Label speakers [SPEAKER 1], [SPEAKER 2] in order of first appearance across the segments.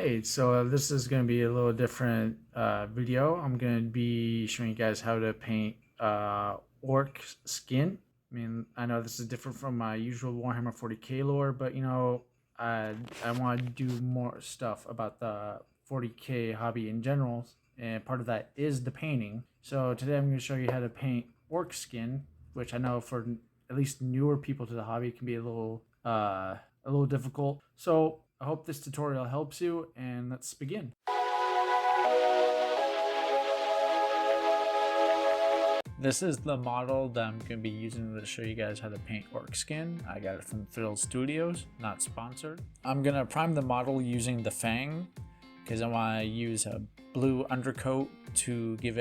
[SPEAKER 1] Hey, so this is going to be a little different video. I'm going to be showing you guys how to paint orc skin. I mean, I know this is different from my usual Warhammer 40k lore, but I want to do more stuff about the 40k hobby in general, and part of that is the painting. So today I'm going to show you how to paint orc skin, which I know for at least newer people to the hobby can be a little difficult. So I hope this tutorial helps you, and let's begin. This is the model that I'm going to be using to show you guys how to paint orc skin. I got it from Thrill Studios, not sponsored. I'm going to prime the model using the Fang because I want to use a blue undercoat to give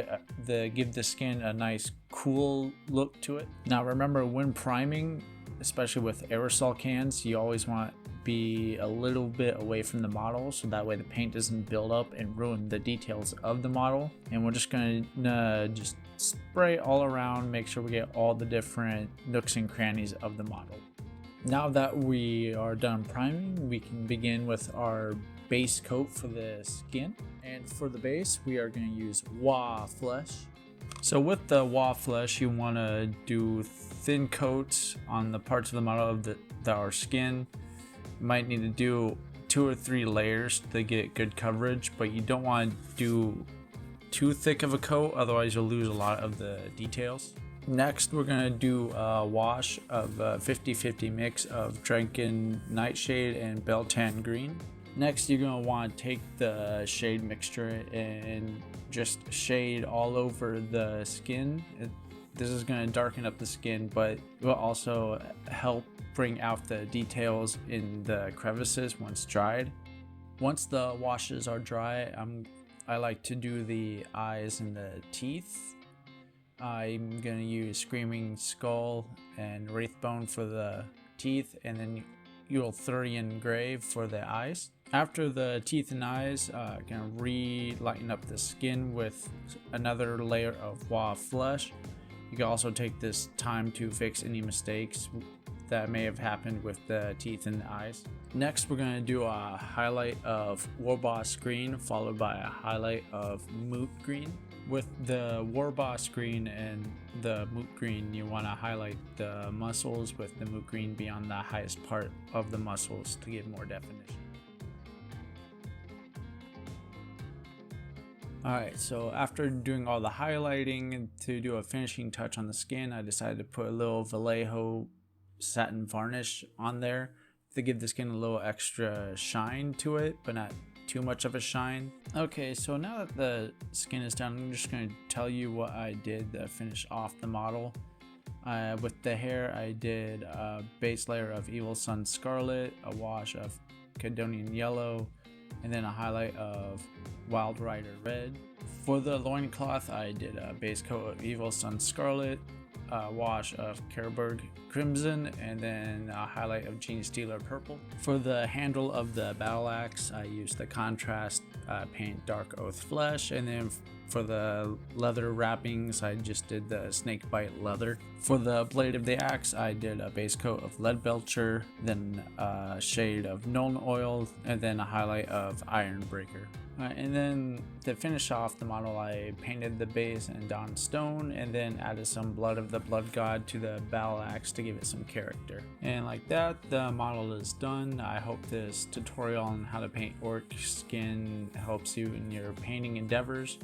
[SPEAKER 1] the skin a nice cool look to it. Now remember, when priming, especially with aerosol cans, you always want to be a little bit away from the model so that way the paint doesn't build up and ruin the details of the model. And we're just gonna just spray all around, make sure we get all the different nooks and crannies of the model. Now that we are done priming, we can begin with our base coat for the skin. And for the base, we are going to use Wa Flesh. So with the Wa Flesh, you want to do thin coats on the parts of the model that are skin. You might need to do 2 or 3 layers to get good coverage, but you don't want to do too thick of a coat, otherwise you'll lose a lot of the details. Next, we're going to do a wash of a 50-50 mix of Dragon Nightshade and Beltan Green. Next, you're going to want to take the shade mixture and just shade all over the skin. This is going to darken up the skin, but it will also help bring out the details in the crevices once dried. Once the washes are dry, I like to do the eyes and the teeth. I'm going to use Screaming Skull and Wraithbone for the teeth, and then Ulthurian Grave for the eyes. After the teeth and eyes, I'm going to re-lighten up the skin with another layer of Wa Flesh. You can also take this time to fix any mistakes that may have happened with the teeth and the eyes. Next, we're going to do a highlight of Warboss Green followed by a highlight of Moot Green. With the Warboss Green and the Moot Green, you want to highlight the muscles with the Moot Green beyond the highest part of the muscles to give more definition. Alright, so after doing all the highlighting to do a finishing touch on the skin, I decided to put a little Vallejo satin varnish on there to give the skin a little extra shine to it, but not too much of a shine. Okay, so now that the skin is done, I'm just going to tell you what I did to finish off the model. With the hair, I did a base layer of Evil Sun Scarlet, a wash of Cadonian Yellow, and then a highlight of Wild Rider Red. For the loincloth, I did a base coat of Evil Sun Scarlet, a wash of Kerberg Crimson, and then a highlight of Gene Stealer Purple. For the handle of the battle axe, I used the contrast paint Dark Oath Flesh, and then for the leather wrappings, I just did the Snakebite Leather. For the blade of the axe, I did a base coat of Leadbelcher, then a shade of Nuln Oil, and then a highlight of Ironbreaker. And then to finish off the model, I painted the base in Dawn Stone and then added some Blood of the Blood God to the battle axe to give it some character. And like that, the model is done. I hope this tutorial on how to paint orc skin helps you in your painting endeavors.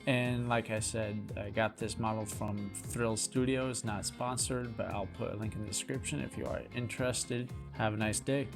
[SPEAKER 1] And like I said, I got this model from Thrill Studios, not sponsored, but I'll put a link in the description if you are interested. Have a nice day.